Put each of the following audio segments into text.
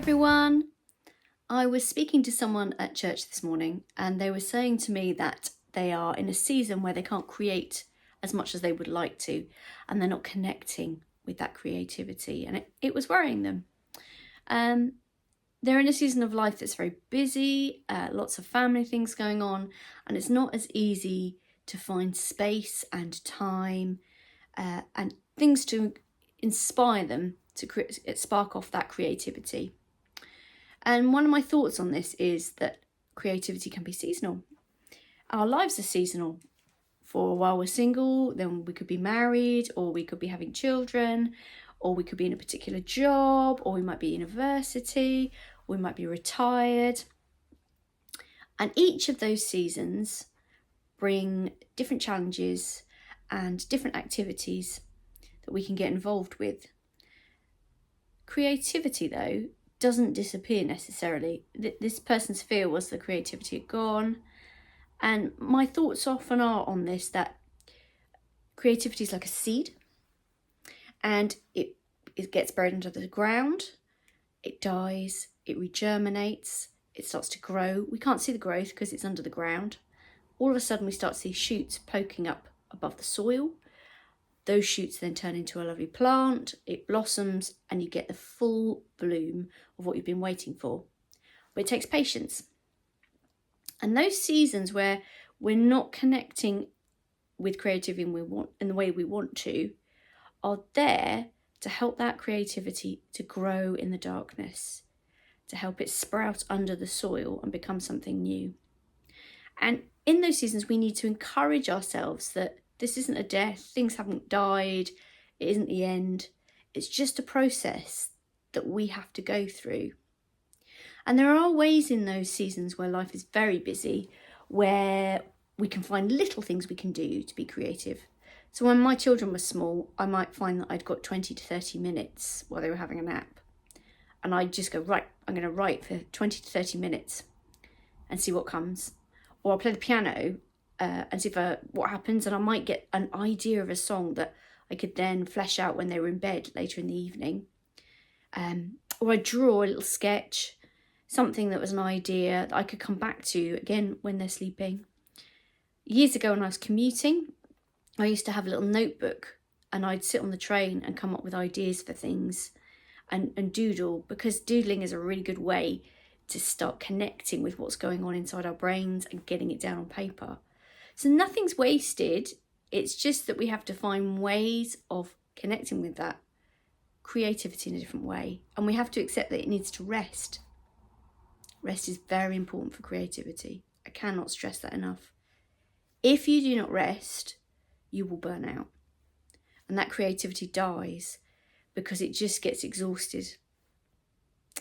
everyone. I was speaking to someone at church this morning and they were saying to me that they are in a season where they can't create as much as they would like to, and they're not connecting with that creativity, and it was worrying them. They're in a season of life that's very busy, lots of family things going on, and it's not as easy to find space and time and things to inspire them to spark off that creativity. And one of my thoughts on this is that creativity can be seasonal. Our lives are seasonal. For a while we're single, then we could be married, or we could be having children, or we could be in a particular job, or we might be at university, or we might be retired. And each of those seasons bring different challenges and different activities that we can get involved with. Creativity, though, doesn't disappear necessarily. This person's fear was the creativity had gone. And my thoughts often are on this, that creativity is like a seed, and it gets buried under the ground, it dies, it regerminates, it starts to grow. We can't see the growth because it's under the ground. All of a sudden we start to see shoots poking up above the soil. Those shoots then turn into a lovely plant, it blossoms, and you get the full bloom of what you've been waiting for. But it takes patience. And those seasons where we're not connecting with creativity in the way we want to are there to help that creativity to grow in the darkness, to help it sprout under the soil and become something new. And in those seasons, we need to encourage ourselves that this isn't a death, things haven't died, it isn't the end. It's just a process that we have to go through. And there are ways in those seasons where life is very busy, where we can find little things we can do to be creative. So when my children were small, I might find that I'd got 20 to 30 minutes while they were having a nap. And I'd just go, right, I'm going to write for 20 to 30 minutes and see what comes. Or I'll play the piano and see what happens, and I might get an idea of a song that I could then flesh out when they were in bed later in the evening. Or I'd draw a little sketch, something that was an idea that I could come back to again when they're sleeping. Years ago when I was commuting, I used to have a little notebook, and I'd sit on the train and come up with ideas for things and doodle, because doodling is a really good way to start connecting with what's going on inside our brains and getting it down on paper. So nothing's wasted. It's just that we have to find ways of connecting with that creativity in a different way. And we have to accept that it needs to rest. Rest is very important for creativity. I cannot stress that enough. If you do not rest, you will burn out. And that creativity dies because it just gets exhausted.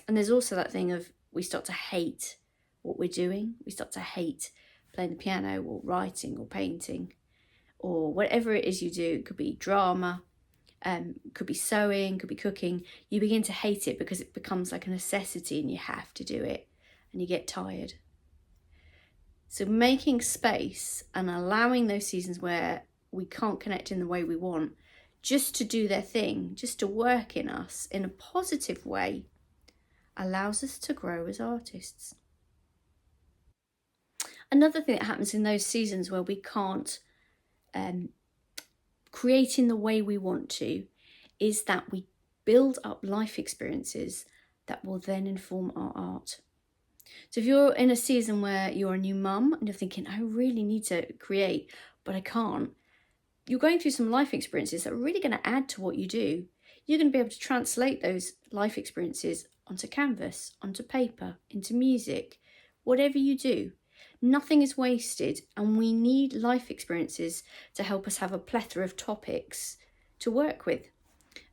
And there's also that thing of we start to hate what we're doing. We start to hate playing the piano or writing or painting or whatever it is you do. It could be drama, could be sewing, could be cooking. You begin to hate it because it becomes like a necessity and you have to do it and you get tired. So making space and allowing those seasons where we can't connect in the way we want, just to do their thing, just to work in us in a positive way, allows us to grow as artists. Another thing that happens in those seasons where we can't create in the way we want to is that we build up life experiences that will then inform our art. So if you're in a season where you're a new mum and you're thinking, I really need to create, but I can't, you're going through some life experiences that are really going to add to what you do. You're going to be able to translate those life experiences onto canvas, onto paper, into music, whatever you do. Nothing is wasted, and we need life experiences to help us have a plethora of topics to work with.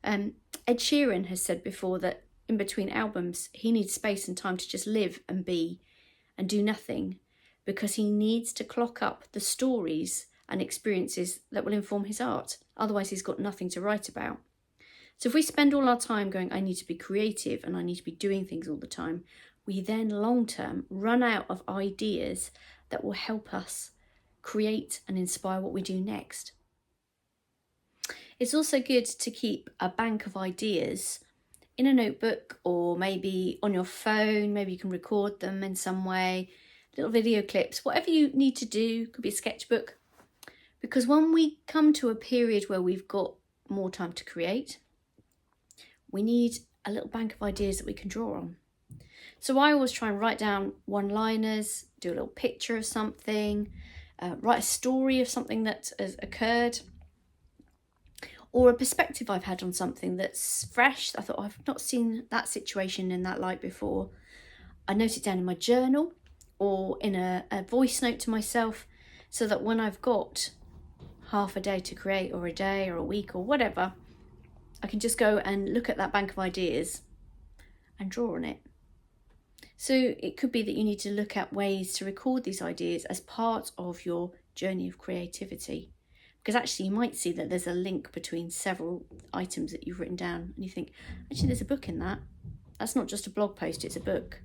Ed Sheeran has said before that in between albums, he needs space and time to just live and be and do nothing, because he needs to clock up the stories and experiences that will inform his art. Otherwise, he's got nothing to write about. So if we spend all our time going, I need to be creative and I need to be doing things all the time, we then long-term run out of ideas that will help us create and inspire what we do next. It's also good to keep a bank of ideas in a notebook or maybe on your phone. Maybe you can record them in some way, little video clips, whatever you need to do. Could be a sketchbook. Because when we come to a period where we've got more time to create, we need a little bank of ideas that we can draw on. So I always try and write down one-liners, do a little picture of something, write a story of something that has occurred, or a perspective I've had on something that's fresh. I thought, I've not seen that situation in that light before. I note it down in my journal or in a voice note to myself, so that when I've got half a day to create, or a day or a week or whatever, I can just go and look at that bank of ideas and draw on it. So it could be that you need to look at ways to record these ideas as part of your journey of creativity. Because actually you might see that there's a link between several items that you've written down, and you think, actually there's a book in that. That's not just a blog post, it's a book.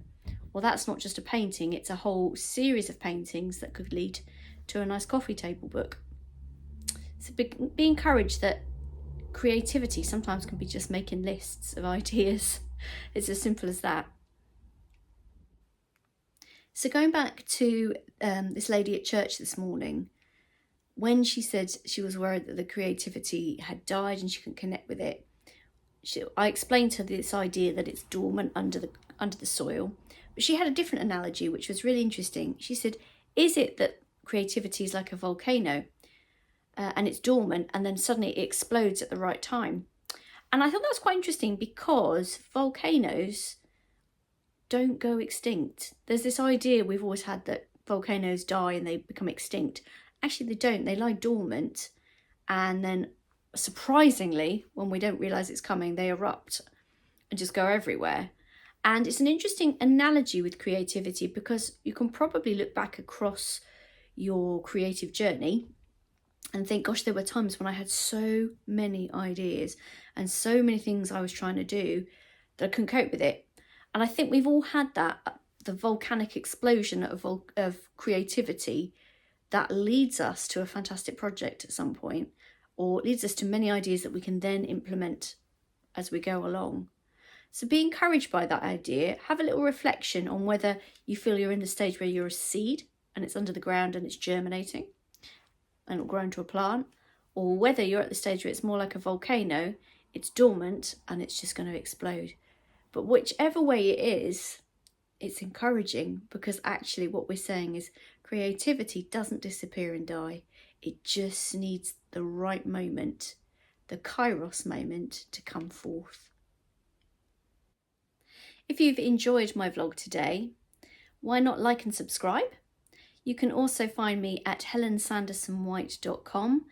Or that's not just a painting, it's a whole series of paintings that could lead to a nice coffee table book. So be encouraged that creativity sometimes can be just making lists of ideas. It's as simple as that. So going back to this lady at church this morning, when she said she was worried that the creativity had died and she couldn't connect with it, I explained to her this idea that it's dormant under the soil. But she had a different analogy, which was really interesting. She said, is it that creativity is like a volcano and it's dormant and then suddenly it explodes at the right time? And I thought that's quite interesting, because volcanoes don't go extinct. There's this idea we've always had that volcanoes die and they become extinct. Actually, they don't. They lie dormant, and then surprisingly, when we don't realise it's coming, they erupt and just go everywhere. And it's an interesting analogy with creativity, because you can probably look back across your creative journey and think, gosh, there were times when I had so many ideas and so many things I was trying to do that I couldn't cope with it. And I think we've all had that, the volcanic explosion of creativity that leads us to a fantastic project at some point, or leads us to many ideas that we can then implement as we go along. So be encouraged by that idea. Have a little reflection on whether you feel you're in the stage where you're a seed and it's under the ground and it's germinating and it'll grow into a plant, or whether you're at the stage where it's more like a volcano, it's dormant and it's just going to explode. But whichever way it is, it's encouraging, because actually what we're saying is creativity doesn't disappear and die. It just needs the right moment, the kairos moment, to come forth. If you've enjoyed my vlog today, why not like and subscribe? You can also find me at helensandersonwhite.com,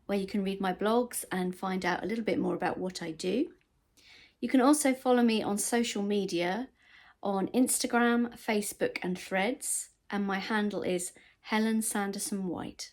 where you can read my blogs and find out a little bit more about what I do. You can also follow me on social media on Instagram, Facebook and Threads, and my handle is Helen Sanderson White.